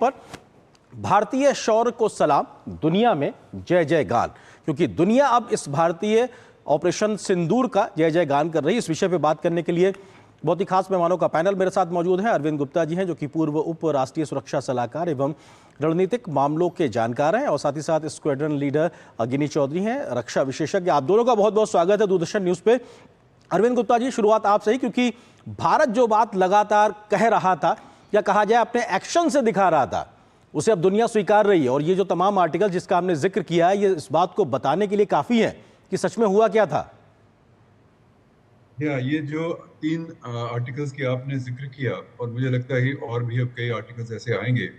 पर भारतीय शौर्य को सलाम, दुनिया में जय जय गान, क्योंकि दुनिया अब इस भारतीय ऑपरेशन सिंदूर का जय जय गान कर रही है। इस विषय पे बात करने के लिए बहुत ही खास मेहमानों का पैनल मेरे साथ मौजूद है। अरविंद गुप्ता जी हैं, जो कि पूर्व उप राष्ट्रीय सुरक्षा सलाहकार एवं रणनीतिक मामलों के जानकार हैं, और साथ ही साथ स्क्वाड्रन लीडर गिनी चौधरी हैं, रक्षा विशेषज्ञ। आप दोनों का बहुत बहुत स्वागत है दूरदर्शन न्यूज पे। अरविंद गुप्ता जी, शुरुआत आपसे ही, क्योंकि भारत जो बात लगातार कह रहा था या कहा जाए अपने एक्शन से दिखा रहा था, उसे अब दुनिया स्वीकार रही है। और ये जो तमाम आर्टिकल जिसका हमने जिक्र किया है, ये इस बात को बताने के लिए काफी है कि सच में हुआ क्या था। ये जो 3 आर्टिकल्स की आपने जिक्र किया, और मुझे लगता है और भी अब कई आर्टिकल्स ऐसे आएंगे,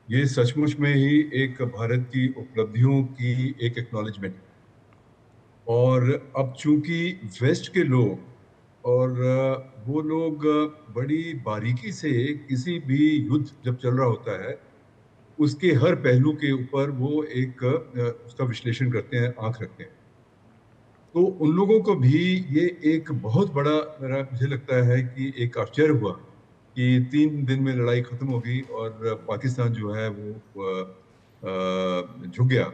ये सचमुच में ही एक भारत की उपलब्धियों की एक एक्नॉलेजमेंट है। और अब चूंकि वेस्ट के लोग और वो लोग बड़ी बारीकी से किसी भी युद्ध जब चल रहा होता है, उसके हर पहलू के ऊपर वो एक उसका विश्लेषण करते हैं, आंख रखते हैं। तो उन लोगों को भी ये एक बहुत बड़ा, मुझे लगता है कि एक आश्चर्य हुआ कि 3 दिन में लड़ाई खत्म हो गई और पाकिस्तान जो है वो झुक गया।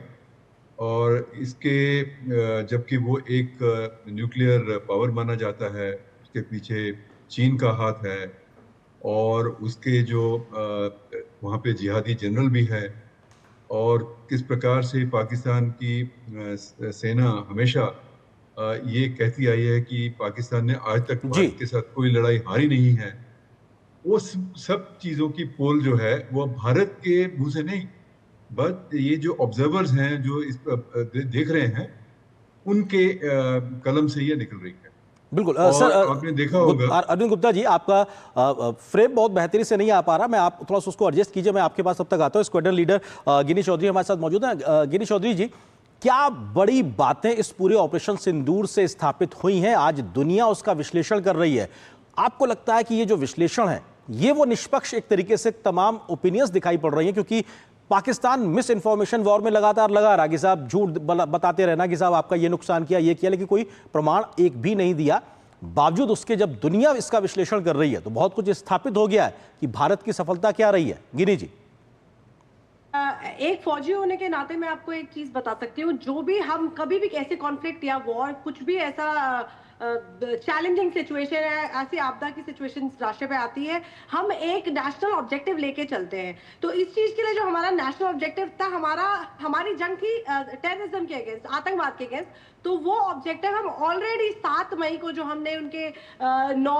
और इसके जबकि वो एक न्यूक्लियर पावर माना जाता है, उसके पीछे चीन का हाथ है, और उसके जो वहाँ पे जिहादी जनरल भी है, और किस प्रकार से पाकिस्तान की सेना हमेशा ये कहती आई है कि पाकिस्तान ने आज तक भारत के साथ कोई लड़ाई हारी नहीं है। वो सब चीजों की पोल जो है वो भारत के मुंह से नहीं, बट ये जो ऑब्जर्वर्स हैं जो इस देख रहे हैं, उनके कलम से ये निकल रही है। बिल्कुल सर, आपने देखा होगा अरविंद गुप्ता जी, आपका फ्रेम बहुत बेहतरीन से नहीं आ पा रहा। मैं आप थोड़ा सा उसको एडजस्ट कीजिए, मैं आपके पास अब तक आता हूँ। स्क्वाड्रन लीडर गिनी चौधरी हमारे साथ मौजूद हैं। गिनी चौधरी जी, क्या बड़ी बातें इस पूरे ऑपरेशन सिंदूर से स्थापित हुई हैं? आज दुनिया उसका विश्लेषण कर रही है। आपको लगता है कि ये जो विश्लेषण है, ये वो निष्पक्ष एक तरीके से तमाम ओपिनियंस दिखाई पड़ रही हैं? क्योंकि पाकिस्तान मिस इन्फॉर्मेशन वॉर में लगातार लगा रहा कि साहब झूठ बताते रहना कि साहब आपका ये नुकसान किया, ये किया, लेकिन कोई प्रमाण एक भी नहीं दिया। बावजूद उसके जब दुनिया इसका विश्लेषण कर रही है, तो बहुत कुछ स्थापित हो गया है कि भारत की सफलता क्या रही है। गिनी जी, एक फौजी होने के नाते मैं आपको एक चीज बता सकती हूँ, जो भी हम कभी भी ऐसे कॉन्फ्लिक्ट या वॉर, कुछ भी ऐसा चैलेंजिंग सिचुएशन है, ऐसी आपदा की सिचुएशन राष्ट्र पे आती है, हम एक नेशनल ऑब्जेक्टिव लेके चलते हैं। तो इस चीज के लिए जो हमारा नेशनल ऑब्जेक्टिव था, हमारी जंग थी टेररिज्म के अगेंस्ट, आतंकवाद के अगेंस्ट, तो वो ऑब्जेक्टिव हम ऑलरेडी 7 मई को जो हमने उनके 9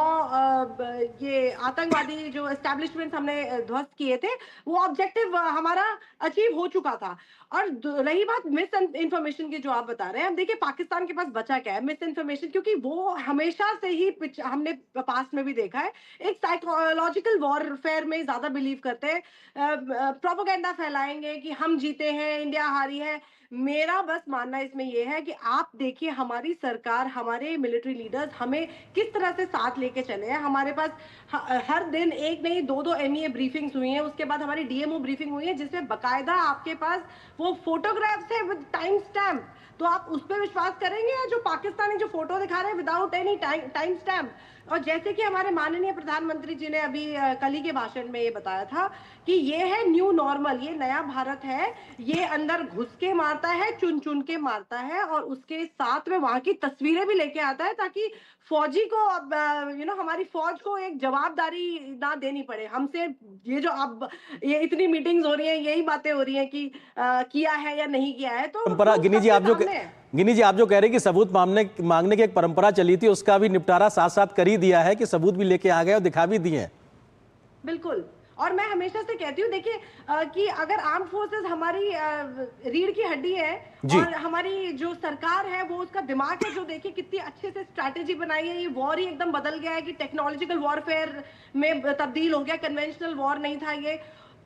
ये आतंकवादी जो एस्टेब्लिशमेंट हमने ध्वस्त किए थे, वो ऑब्जेक्टिव हमारा अचीव हो चुका था। और रही बात मिस इन्फॉर्मेशन की जो आप बता रहे हैं, अब देखिए पाकिस्तान के पास बचा क्या है? मिस इन्फॉर्मेशन, क्योंकि वो हमेशा से ही हमने पास्ट में भी देखा है, एक साइकोलॉजिकल वॉरफेयर में ज्यादा बिलीव करते हैं। प्रोपेगेंडा फैलाएंगे कि हम जीते हैं, इंडिया हारी है। मेरा बस मानना इसमें यह है कि आप देखिए हमारी सरकार, हमारे मिलिट्री लीडर्स हमें किस तरह से साथ लेके चले हैं। हमारे पास हर दिन एक नहीं 2-2 एमईए ब्रीफिंग्स हुई हैं, उसके बाद हमारी डीएमओ ब्रीफिंग हुई है, जिसमें बकायदा आपके पास वो फोटोग्राफ्स है विद टाइम स्टैम्प। तो आप उस पर विश्वास करेंगे या जो पाकिस्तानी जो फोटो दिखा रहे हैं विदाउट एनी टाइम स्टैम्प? और जैसे कि हमारे माननीय प्रधानमंत्री जी ने अभी कल ही के भाषण में ये बताया था कि ये है न्यू नॉर्मल, ये नया भारत है, ये अंदर घुस के मारता है, चुन चुन के मारता है, और उसके साथ में वहां की तस्वीरें भी लेके आता है, ताकि फौजी को अब हमारी फौज को एक जवाबदारी ना देनी पड़े हमसे। ये जो अब ये इतनी मीटिंग्स हो रही हैं, यही बातें हो रही हैं कि किया है या नहीं किया है। तो परंपरा, गिनी जी आप जो कह रहे हैं कि सबूत मांगने की एक परंपरा चली थी, उसका भी निपटारा साथ साथ कर ही दिया है कि सबूत भी लेके आ गए और दिखा भी दिए हैं। बिल्कुल। और मैं हमेशा से कहती हूँ, देखिए कि अगर आर्म फोर्सेस हमारी रीढ़ की हड्डी है, और हमारी जो सरकार है वो उसका दिमाग है, जो देखिए कितनी अच्छे से स्ट्रैटेजी बनाई है। ये वॉर ही एकदम बदल गया है कि टेक्नोलॉजिकल वॉरफेयर में तब्दील हो गया, कन्वेंशनल वॉर नहीं था ये।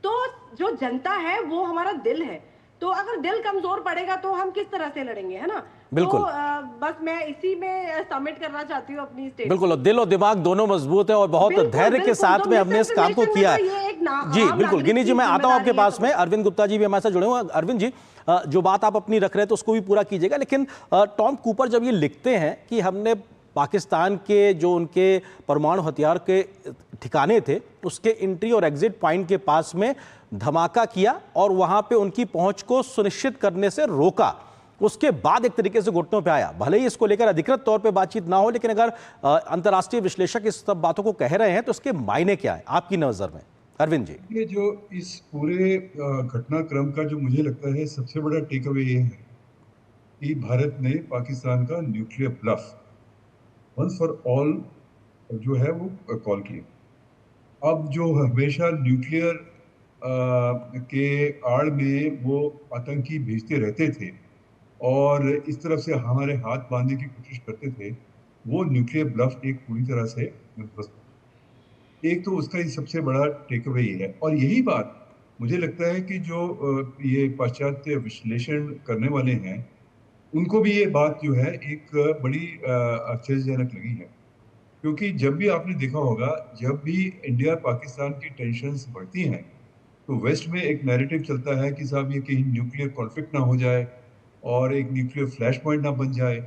तो जो जनता है वो हमारा दिल है, तो अगर दिल कमजोर पड़ेगा तो हम किस तरह से लड़ेंगे, है ना? बिल्कुल। तो बस मैं इसी में सबमिट करना चाहती हूँ अपनी स्टेटमेंट। बिल्कुल, दिल और दिमाग दोनों मजबूत है और बहुत धैर्य के साथ में हमने इस काम को किया है। जी बिल्कुल। गिनी जी, मैं आता हूं आपके पास में। अरविंद गुप्ता जी भी हमारे साथ जुड़े हुए हैं। अरविंद जी, जो बात आप अपनी रख रहे हैं तो उसको भी पूरा कीजिएगा, लेकिन टॉम कूपर जब ये लिखते हैं कि हमने पाकिस्तान के जो उनके परमाणु हथियार के ठिकाने थे, उसके एंट्री और एग्जिट पॉइंट के पास में धमाका किया और वहां पे उनकी पहुंच को सुनिश्चित करने से रोका, उसके बाद एक तरीके से घुटनों पे आया। भले ही इसको लेकर अधिकृत तौर पे बातचीत ना हो, लेकिन अगर अंतर्राष्ट्रीय विश्लेषक इस सब बातों को कह रहे हैं तो इसके मायने क्या है आपकी नजर में, अरविंद जी? ये जो इस पूरे घटनाक्रम का जो मुझे लगता है सबसे बड़ा टेक अवे ये है कि भारत ने पाकिस्तान का nuclear bluff once for all जो है वो कॉल किया। अब जो हमेशा न्यूक्लियर के आड़ में वो आतंकी भेजते रहते थे और इस तरफ से हमारे हाथ बांधने की कोशिश करते थे, वो न्यूक्लियर ब्लफ एक पूरी तरह से एक तो उसका ही सबसे बड़ा टेक अवे ये है। और यही बात मुझे लगता है कि जो ये पाश्चात्य विश्लेषण करने वाले हैं उनको भी ये बात जो है एक बड़ी आश्चर्यजनक लगी है, क्योंकि जब भी आपने देखा होगा, जब भी इंडिया पाकिस्तान की टेंशन्स बढ़ती हैं तो वेस्ट में एक नैरेटिव चलता है कि साहब ये कहीं न्यूक्लियर कॉन्फ्लिक्ट ना हो जाए और एक न्यूक्लियर फ्लैश पॉइंट ना बन जाए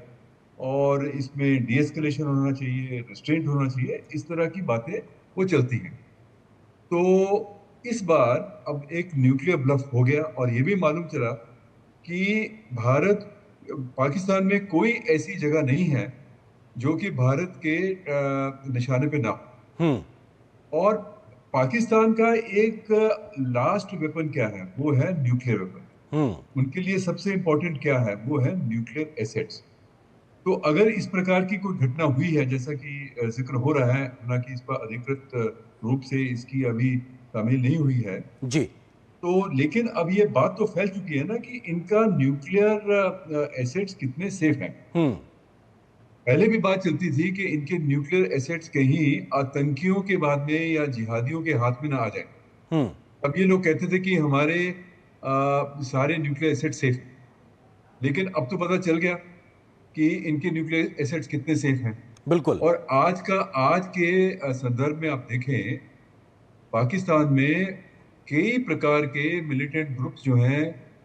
और इसमें डीएस्केलेशन होना चाहिए, रिस्ट्रेंट होना चाहिए, इस तरह की बातें वो चलती हैं। तो इस बार अब एक न्यूक्लियर ब्लफ हो गया और ये भी मालूम चला कि भारत पाकिस्तान में कोई ऐसी जगह नहीं है जो कि भारत के निशाने पे ना हो। और पाकिस्तान का एक लास्ट वेपन क्या है? वो है न्यूक्लियर वेपन। उनके लिए सबसे इंपॉर्टेंट क्या है? वो है न्यूक्लियर एसेट्स। तो अगर इस प्रकार की कोई घटना हुई है, जैसा कि जिक्र हो रहा है, हालांकि इस पर अधिकृत रूप से इसकी अभी तामील नहीं हुई है जी, तो, लेकिन अब ये बात तो फैल चुकी है ना कि इनका न्यूक्लियर एसेट्स कितने सेफ हैं। पहले भी बात चलती थी कि इनके न्यूक्लियर एसेट्स कहीं आतंकियों के बाद में या जिहादियों के हाथ में ना आ जाए। अब ये लोग कहते थे कि हमारे सारे न्यूक्लियर एसेट्स सेफ, लेकिन अब तो पता चल गया कि इनके न्यूक्लियर एसेट्स कितने सेफ हैं। बिल्कुल। और आज के संदर्भ में आप देखें, पाकिस्तान में कई प्रकार के मिलिटेंट ग्रुप्स जो हैं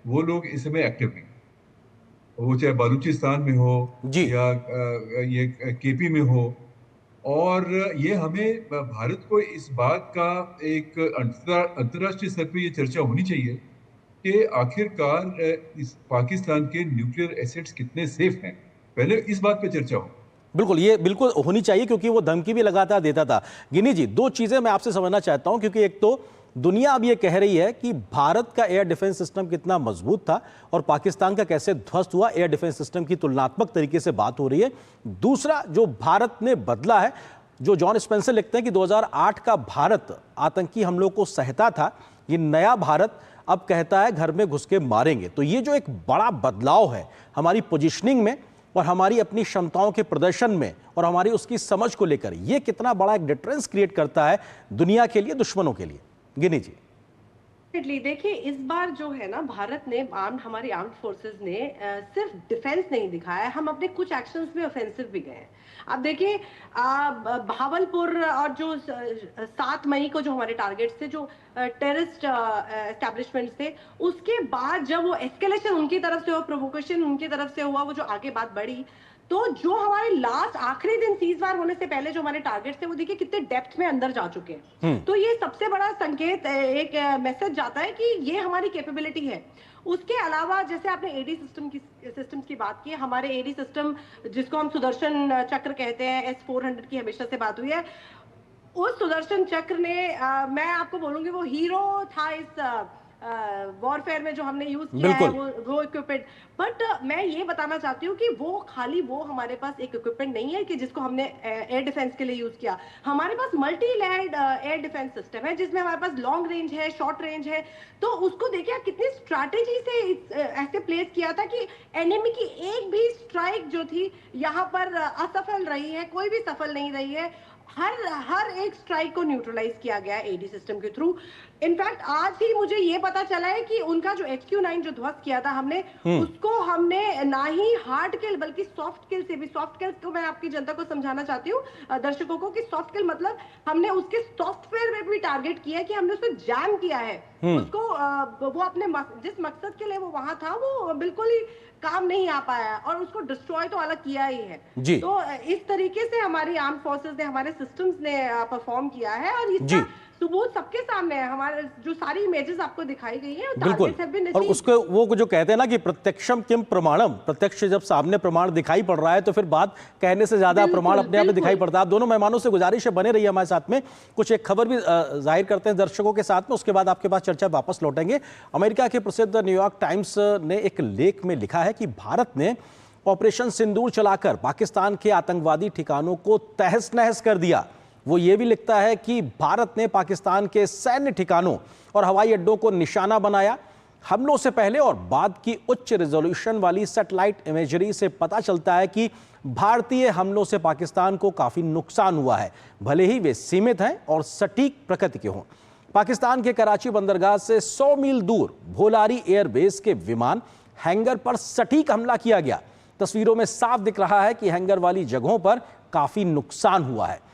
वो लोग इस समय एक्टिव हैं, वो चाहे बलूचिस्तान में हो या ये केपी में हो। और ये हमें भारत को इस बात का एक अंतर्राष्ट्रीय स्तर पर ये चर्चा होनी चाहिए कि आखिरकार इस पाकिस्तान के न्यूक्लियर एसेट्स कितने सेफ हैं, पहले इस बात पे चर्चा हो। बिल्कुल, ये बिल्कुल होनी चाहिए, क्योंकि वो धमकी भी लगातार देता था। गिनी जी, दो चीजें मैं आपसे समझना चाहता हूं, क्योंकि एक तो दुनिया अब ये कह रही है कि भारत का एयर डिफेंस सिस्टम कितना मजबूत था और पाकिस्तान का कैसे ध्वस्त हुआ, एयर डिफेंस सिस्टम की तुलनात्मक तरीके से बात हो रही है। दूसरा, जो भारत ने बदला है, जो जॉन स्पेंसर लिखते हैं कि 2008 का भारत आतंकी हमलों को सहता था, ये नया भारत अब कहता है घर में घुस के मारेंगे। तो ये जो एक बड़ा बदलाव है हमारी पोजिशनिंग में और हमारी अपनी क्षमताओं के प्रदर्शन में और हमारी उसकी समझ को लेकर, ये कितना बड़ा एक डिफरेंस क्रिएट करता है दुनिया के लिए, दुश्मनों के लिए। गिनी जी, देखिए, इस बार जो है ना, भारत ने हमारी आर्म्ड फोर्सेस ने सिर्फ डिफेंस नहीं दिखाया, हम अपने कुछ एक्शंस में ऑफेंसिव भी गए हैं। अब देखिए, भावलपुर और जो 7 मई को जो हमारे टारगेट्स थे, जो टेररिस्ट एस्टैब्लिशमेंट्स थे, उसके बाद जब वो एस्केलेशन उनकी तरफ से हुआ, प्रोवोकेशन उनकी तरफ से हुआ, वो जो आगे बात बढ़ी, तो जो हमारे लास्ट आखिरी दिन सीजफायर होने से पहले जो हमारे टारगेट्स थे, वो देखिए कितने डेप्थ में अंदर जा चुके हैं। तो ये सबसे बड़ा संकेत, एक मैसेज जाता है कि ये हमारी कैपेबिलिटी है। उसके अलावा जैसे आपने एडी सिस्टम्स की बात की, हमारे एडी सिस्टम जिसको हम सुदर्शन चक्र कहते हैं, S-400 की हमेशा से बात हुई है। उस सुदर्शन चक्र ने मैं आपको बोलूंगी वो हीरो था इस वॉरफेयर में जो हमने यूज किया है, वो इक्विपमेंट। बट मैं ये बताना चाहती हूँ कि वो खाली वो हमारे पास एक इक्विपमेंट नहीं है कि जिसको हमने एयर डिफेंस के लिए यूज किया। हमारे पास multi layered air defence system है, जिसमें हमारे पास लॉन्ग रेंज है, शॉर्ट रेंज है। तो उसको देखिए कितनी स्ट्रैटेजी से ऐसे प्लेस किया था कि एनिमी की एक भी स्ट्राइक जो थी यहाँ पर असफल रही है, कोई भी सफल नहीं रही है। हर एक स्ट्राइक को न्यूट्रलाइज किया गया एडी सिस्टम के थ्रू। इनफैक्ट आज ही मुझे ये पता चला है कि उनका जो HQ-9 जो ध्वस्त किया था हमने, उसको हमने ना ही हार्ड किल बल्कि सॉफ्ट किल से भी, सॉफ्ट किल को मैं आपकी जनता को समझाना चाहती हूँ, दर्शकों को, कि सॉफ्ट किल मतलब हमने उसके सॉफ्टवेयर में भी टारगेट किया है कि हमने उसको जैम किया है, उसको वो अपने जिस मकसद के लिए वो वहां था वो बिल्कुल ही काम नहीं आ पाया और उसको डिस्ट्रॉय तो अलग किया ही है। तो इस तरीके से हमारी आर्म फोर्सेस ने, हमारे सिस्टम्स ने परफॉर्म किया है और इसका सबूत सबके सामने है। हमारे जो सारी इमेजेस आपको दिखाई गई है, बिल्कुल, और उसको वो जो कहते हैं ना कि प्रत्यक्षम किम प्रमाणम, प्रत्यक्ष जब सामने प्रमाण दिखाई पड़ रहा है तो फिर बात कहने से ज्यादा प्रमाण अपने आप में दिखाई पड़ता है। आप दोनों मेहमानों से गुजारिश है बने रहिए हमारे साथ में, कुछ एक खबर भी जाहिर करते हैं दर्शकों के साथ में, उसके बाद आपके पास चर्चा वापस लौटेंगे। अमेरिका के प्रसिद्ध न्यूयॉर्क टाइम्स ने एक लेख में लिखा है कि भारत ने ऑपरेशन सिंदूर चलाकर पाकिस्तान के आतंकवादी ठिकानों को तहस नहस कर दिया। वो ये भी लिखता है कि भारत ने पाकिस्तान के सैन्य ठिकानों और हवाई अड्डों को निशाना बनाया। हमलों से पहले और बाद की उच्च रेजोल्यूशन वाली सैटेलाइट इमेजरी से पता चलता है कि भारतीय हमलों से पाकिस्तान को काफी नुकसान हुआ है, भले ही वे सीमित हैं और सटीक प्रकृति के हों। पाकिस्तान के कराची बंदरगाह से 100 मील दूर भोलारी एयरबेस के विमान हैंगर पर सटीक हमला किया गया। तस्वीरों में साफ दिख रहा है कि हैंगर वाली जगहों पर काफी नुकसान हुआ है।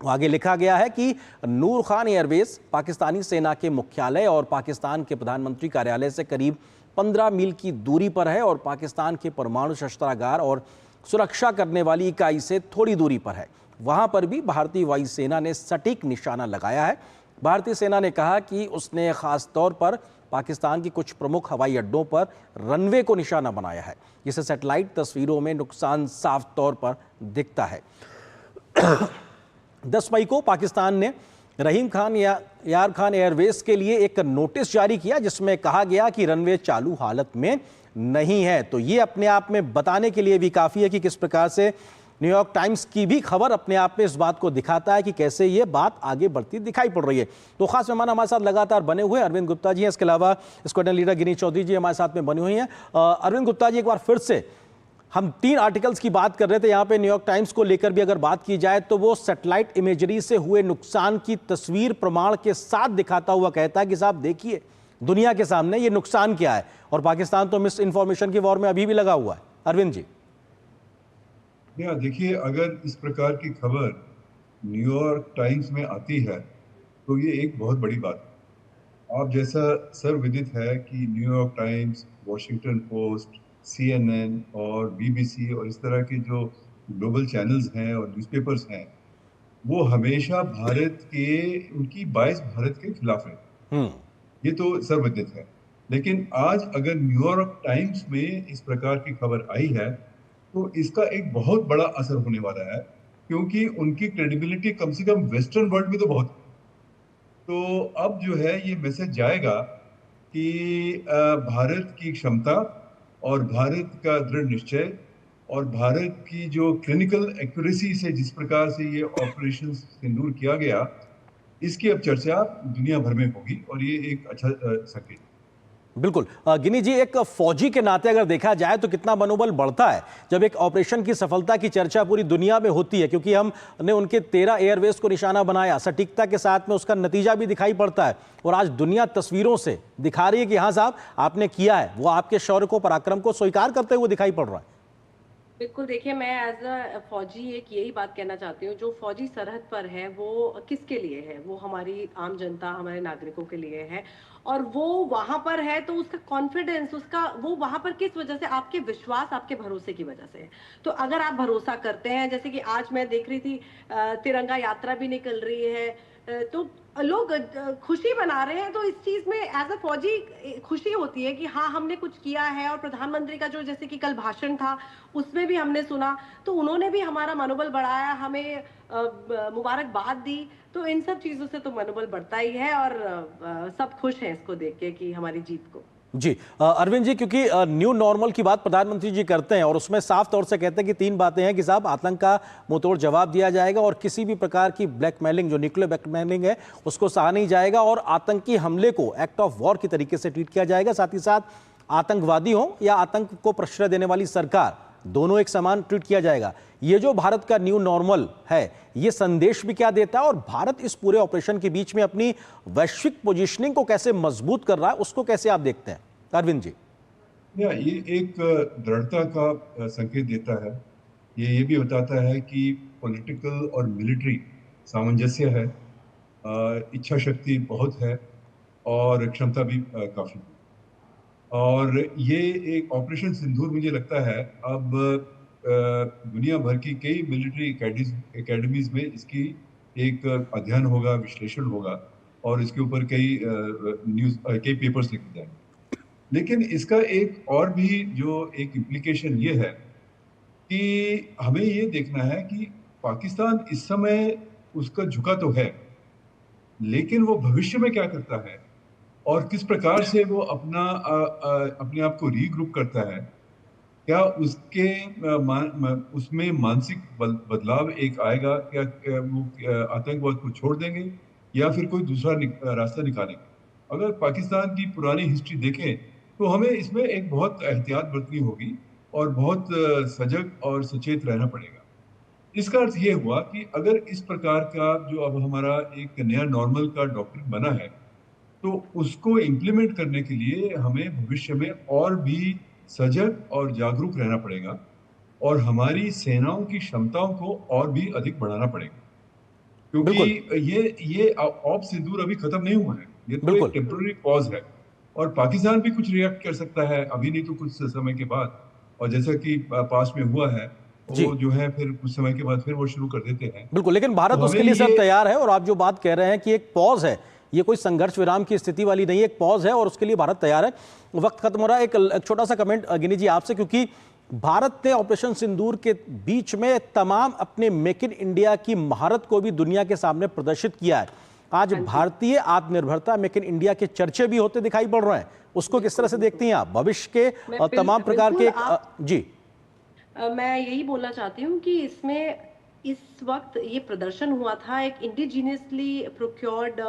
आगे लिखा गया है कि नूर खान एयरबेस पाकिस्तानी सेना के मुख्यालय और पाकिस्तान के प्रधानमंत्री कार्यालय से करीब 15 मील की दूरी पर है और पाकिस्तान के परमाणु शस्त्रागार और सुरक्षा करने वाली इकाई से थोड़ी दूरी पर है। वहां पर भी भारतीय वायुसेना ने सटीक निशाना लगाया है। भारतीय सेना ने कहा कि उसने खास तौर पर पाकिस्तान की कुछ प्रमुख हवाई अड्डों पर रनवे को निशाना बनाया है, जिसे सैटेलाइट तस्वीरों में नुकसान साफ तौर पर दिखता है। 10 मई को पाकिस्तान ने रहीम खान या यार खान एयरवेज के लिए एक नोटिस जारी किया, जिसमें कहा गया कि रनवे चालू हालत में नहीं है। तो ये अपने आप में बताने के लिए भी काफ़ी है कि किस प्रकार से न्यूयॉर्क टाइम्स की भी खबर अपने आप में इस बात को दिखाता है कि कैसे ये बात आगे बढ़ती दिखाई पड़ रही है। तो खास मेहमान हमारे साथ लगातार बने हुए अरविंद गुप्ता जी हैं, इसके अलावा स्क्वाड्रन लीडर गिनी चौधरी जी हमारे साथ में बनी हुई हैं। अरविंद गुप्ता जी, एक बार फिर से हम 3 आर्टिकल्स की बात कर रहे थे यहाँ पे न्यूयॉर्क टाइम्स को लेकर भी अगर बात की जाए तो वो सैटेलाइट इमेजरी से हुए नुकसान की तस्वीर प्रमाण के साथ दिखाता हुआ कहता है कि साहब देखिए दुनिया के सामने ये नुकसान क्या है, और पाकिस्तान तो मिस इन्फॉर्मेशन की वॉर में अभी भी लगा हुआ है। अरविंद जी देखिए, अगर इस प्रकार की खबर न्यूयॉर्क टाइम्स में आती है तो ये एक बहुत बड़ी बात है। आप जैसा सर्वविदित है कि New York times, Washington post, CNN और BBC और इस तरह के जो ग्लोबल चैनल्स हैं और न्यूज़पेपर्स हैं, वो हमेशा भारत के उनकी बायस भारत के खिलाफ है। ये तो सर्वविदित है। लेकिन आज अगर न्यूयॉर्क टाइम्स में इस प्रकार की खबर आई है तो इसका एक बहुत बड़ा असर होने वाला है, क्योंकि उनकी क्रेडिबिलिटी कम से कम वेस्टर्न वर्ल्ड में तो बहुत है। तो अब जो है ये मैसेज जाएगा कि भारत की क्षमता और भारत का दृढ़ निश्चय और भारत की जो क्लिनिकल एक्यूरेसी से जिस प्रकार से ये ऑपरेशन सिंदूर किया गया, इसकी अब चर्चा दुनिया भर में होगी और ये एक अच्छा संकेत। बिल्कुल। गिनी जी, एक फौजी के नाते अगर देखा जाए तो कितना मनोबल बढ़ता है जब एक ऑपरेशन की सफलता की चर्चा पूरी दुनिया में होती है, क्योंकि हमने उनके 13 एयरवेज को निशाना बनाया, सटीकता के साथ में उसका नतीजा भी दिखाई पड़ता है और आज दुनिया तस्वीरों से दिखा रही है कि हाँ साहब आपने किया है, वो आपके शौर्य को, पराक्रम को स्वीकार करते हुए दिखाई पड़ रहा है। बिल्कुल, देखिए मैं एज अ फौजी एक यही बात कहना चाहती हूँ, जो फौजी सरहद पर है वो किसके लिए है? वो हमारी आम जनता, हमारे नागरिकों के लिए है, और वो वहां पर है तो उसका कॉन्फिडेंस, उसका वो वहां पर किस वजह से? आपके विश्वास, आपके भरोसे की वजह से। तो अगर आप भरोसा करते हैं, जैसे कि आज मैं देख रही थी तिरंगा यात्रा भी निकल रही है, तो लोग खुशी मना रहे हैं, तो इस चीज में एज अ फौजी खुशी होती है कि हाँ हमने कुछ किया है। और प्रधानमंत्री का जो जैसे कि कल भाषण था उसमें भी हमने सुना, तो उन्होंने भी हमारा मनोबल बढ़ाया, हमें मुबारकबाद दी। तो इन सब चीजों से तो मनोबल बढ़ता ही है और सब खुश हैं इसको देख के कि हमारी जीत को। जी अरविंद जी, क्योंकि न्यू नॉर्मल की बात प्रधानमंत्री जी करते हैं और उसमें साफ तौर से कहते हैं कि 3 बातें हैं कि साहब आतंक का मुंहतोड़ जवाब दिया जाएगा और किसी भी प्रकार की ब्लैकमेलिंग, जो न्यूक्लियर ब्लैकमेलिंग है, उसको सहा नहीं जाएगा और आतंकी हमले को एक्ट ऑफ वॉर की तरीके से ट्रीट किया जाएगा। साथ ही साथ आतंकवादी हो या आतंक को प्रश्रय देने वाली सरकार, दोनों एक समान ट्रीट किया जाएगा। ये जो भारत का न्यू नॉर्मल है, ये संदेश भी क्या देता है और भारत इस पूरे ऑपरेशन के बीच में अपनी वैश्विक पोजीशनिंग को कैसे मजबूत कर रहा है, उसको कैसे आप देखते हैं अरविंद जी? ये एक दृढ़ता का संकेत देता है। ये भी बताता है कि पॉलिटिकल और मिलिट्री सामंजस्य है, इच्छा शक्ति बहुत है और क्षमता भी काफी है। और ये एक ऑपरेशन सिंदूर मुझे लगता है अब दुनिया भर की कई मिलिट्री एकेडमीज में इसकी एक अध्ययन होगा, विश्लेषण होगा और इसके ऊपर कई पेपर्स लिखे जाएंगे। लेकिन इसका एक और भी जो एक इम्प्लीकेशन ये है कि हमें ये देखना है कि पाकिस्तान इस समय उसका झुका तो है, लेकिन वो भविष्य में क्या करता है और किस प्रकार से वो अपने आप को रीग्रुप करता है, क्या उसके उसमें मानसिक बदलाव एक आएगा, क्या वो आतंकवाद को छोड़ देंगे या फिर कोई दूसरा रास्ता निकालेंगे। अगर पाकिस्तान की पुरानी हिस्ट्री देखें तो हमें इसमें एक बहुत एहतियात बरतनी होगी और बहुत सजग और सचेत रहना पड़ेगा। इसका अर्थ ये हुआ कि अगर इस प्रकार का जो अब हमारा एक नया नॉर्मल का डॉक्ट्रिन बना है, तो उसको इम्प्लीमेंट करने के लिए हमें भविष्य में और भी सजग और जागरूक रहना पड़ेगा और हमारी सेनाओं की क्षमताओं को और भी अधिक बढ़ाना पड़ेगा, क्योंकि ये ऑप सिंदूर अभी खत्म नहीं हुआ है, ये तो एक टेम्पररी पॉज है और पाकिस्तान भी कुछ रिएक्ट कर सकता है, अभी नहीं तो कुछ समय के बाद। और जैसा कि पास में हुआ है, वो जो है फिर कुछ समय के बाद फिर वो शुरू कर देते हैं। बिल्कुल, लेकिन भारत तो उसके लिए सर तैयार है। और आप जो बात कह रहे हैं कि एक पॉज है, ये कोई संघर्ष विराम की स्थिति वाली नहीं है, एक पॉज है और उसके लिए भारत तैयार है। वक्त खत्म हो रहा है, एक छोटा सा कमेंट गिनी जी आपसे, क्योंकि भारत ने ऑपरेशन सिंदूर के बीच में तमाम अपने मेक इन इंडिया की महारत को भी दुनिया के सामने प्रदर्शित किया है। आज भारतीय आत्मनिर्भरता, मेक इन इंडिया के चर्चे भी होते दिखाई पड़ रहे हैं, उसको किस तरह से देखती हैं आप भविष्य के तमाम प्रकार के? जी, मैं यही बोलना चाहती हूँ कि इसमें इस वक्त ये प्रदर्शन हुआ था एक इंडिजिनियसली प्रोक्योर्ड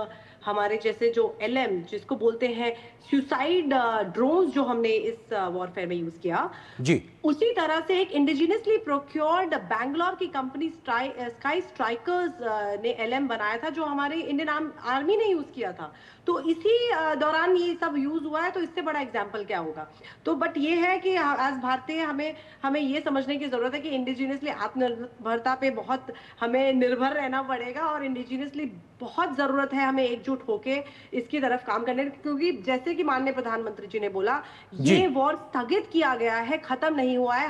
हमारे जैसे जो एलएम जिसको बोलते हैं सुसाइड ड्रोन्स जो हमने इस वॉरफेयर में यूज किया जी, उसी तरह से एक इंडिजिनियसली प्रोक्योर्ड बैंगलोर की कंपनी स्काई स्ट्राइकर्स ने एलएम बनाया था जो हमारे इंडियन आर्मी ने यूज किया था। तो इसी दौरान ये सब यूज हुआ है, तो इससे बड़ा एग्जांपल क्या होगा। तो बट ये है कि एज भारतीय हमें ये समझने की जरूरत है कि इंडिजिनियसली आत्मनिर्भरता पे बहुत हमें निर्भर रहना पड़ेगा और इंडिजिनियसली बहुत जरूरत है हमें एकजुट होके इसकी तरफ काम करने, क्योंकि जैसे कि माननीय प्रधानमंत्री जी ने बोला ये वॉर स्थगित किया गया है, खत्म नहीं हुआ है।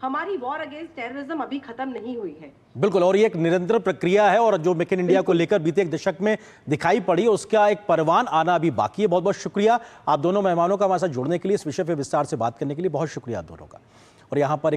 हमारी वॉर अगेंस्ट टेररिज्म अभी खत्म नहीं हुई है। बिल्कुल, और ये एक निरंतर प्रक्रिया है और जो मेक इन इंडिया को लेकर बीते एक दशक में दिखाई पड़ी, उसका एक परवान आना अभी बाकी है। बहुत बहुत शुक्रिया आप दोनों मेहमानों का हमारे साथ जुड़ने के लिए, इस विषय पर विस्तार से बात करने के लिए बहुत शुक्रिया आप दोनों का। और यहाँ पर